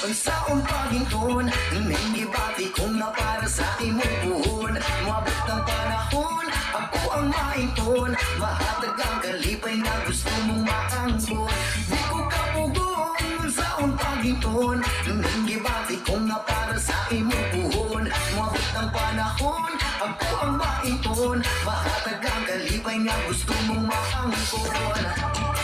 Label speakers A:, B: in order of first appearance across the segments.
A: Unsaon paginton, ning gibati kung na para sa imong buhon. Mabot ng panahon, ako ang mainton. Mahatag ang kalipay na gusto mong maangkon. Di ko kapugong, unsaon paginton, ning gibati kung na para sa imong buhon. Mabot ng panahon, ako ang mainton. Mahatag ang kalipay na gusto mong maangkon.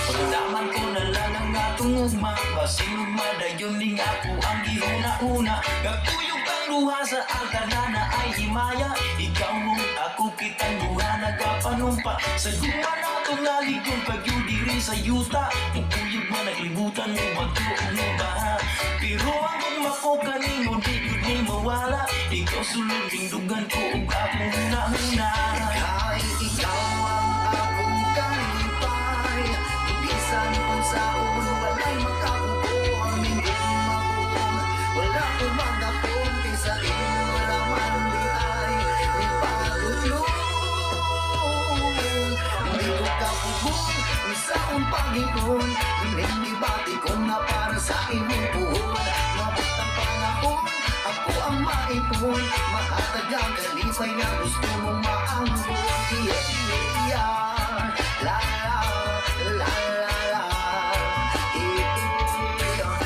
B: Pagdaman ko na lang ang atong ugma, basing ugma dayon ning ako ang gihuna-una. Gagtuyog ang luha sa altar na ay himaya. Ikaw mong ako kitang buha nagapanumpa. Sa guma na itong naligong pagyo diri sa yuta. Pagkuyog man naglibutan mo bago mo baha. Pero ang ugma ko kanimo di yun ni mawala. Ikaw sulod dugan ko ug akong huna-huna.
A: Ay, ikaw ang akong kalipay. Ibisan kung saan walay makabuo ang minggong mabong. Wala ko magapon, di sa iyong raman di ay ipagulong. Hindi ko kapubong, isaon pag-ikon. Hindi bati ko na para sa imong buhon. Mabot ang panahon, ako ang maipon. Mahatag ang kalipay na gusto mong maangkon. Yeah, yeah, yeah. La la, la la la. Yeah, yeah.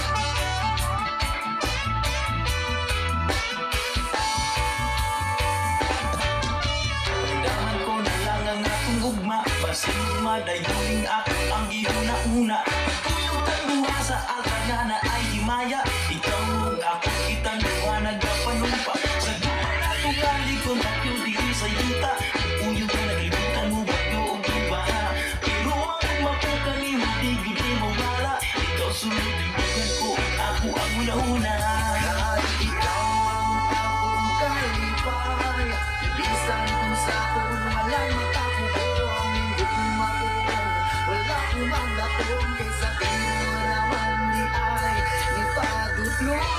B: Pagdaman ko na lang ang akong ugma, basing ugma dayon ako ang gihuna-una. Pagtuyog ang luha sa altar na ay himaya. Ikaw ug ako kitang buha nagapanumpa. Sa guma na itong kalikon bagyo diri sa yuta. Pagtuyog na naglibutan mo bagyo ug baha. Pero ang ugma ko kanimo di gyud ni mawala. Ikaw sulod dugan ko ug ako ang una-una.
A: Kahit ikaw ang akong kalipay. Ibisan kung saan walay makabuo ang minggong mabong. Wala ko magdakon, kaysa iyong raman di ay ipagutlong.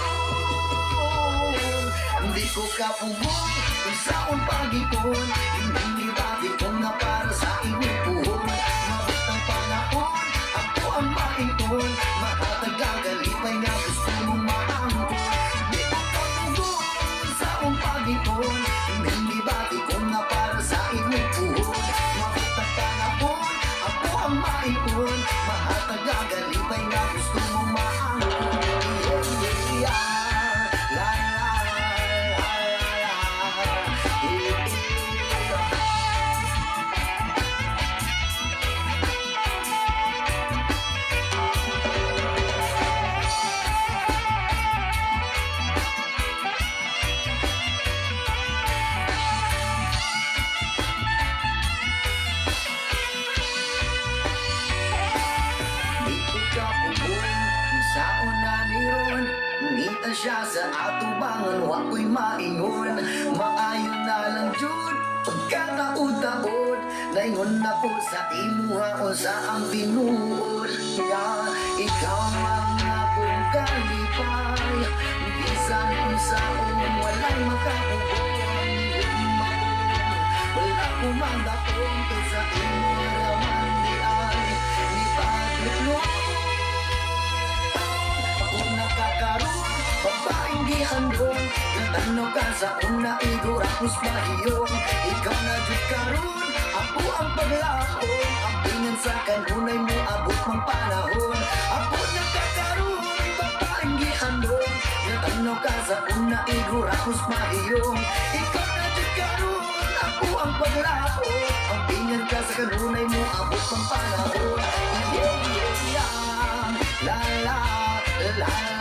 A: Hindi ko kapugong, kung saan pag-ikon. Hindi bati kong na para sa iyong buhon. Mabot ang panahon, ako ang mainton. Mahatag ang kalipay na gusto mong maangkon. Di ko kapugong, kung saan pag-ikon. Hindi bati kong na para sa iyong buhon. Mabot ang panahon, ako ang mainton. Mahatag ang kalipay na gusto mong maangkon. Yeah, yeah, yeah. La la, la la la. Yeah, yeah. Di ko kapugong, kung saan na niron. Ngita siya sa atubangan, wako'y maingon. Maayo na lang jud, pagkataod-taod. Naingon na po sa imuha o sa ang tinuod. Yeah, ikaw ang akong kalipay. Bisan kung saan walay makapugong. Wala ko mandakong, kaysa imong raman di ay ipagulong. Ako nakakaroon, babaeng gihandong. Natanaw ka sa una, igurapos mahiyong. Ikaw na jud karon, ako ang paglakong. Ang pingan sa kanunay mo, abot mang panahon. Ako nakakaroon, babaeng gihandong. Natanaw ka sa una, igurapos mahiyong. Ikaw na jud karon, ako ang paglakong. Ang pingan ka sa kanunay mo, abot mang panahon. Yeah, yeah, yeah. La la, la la.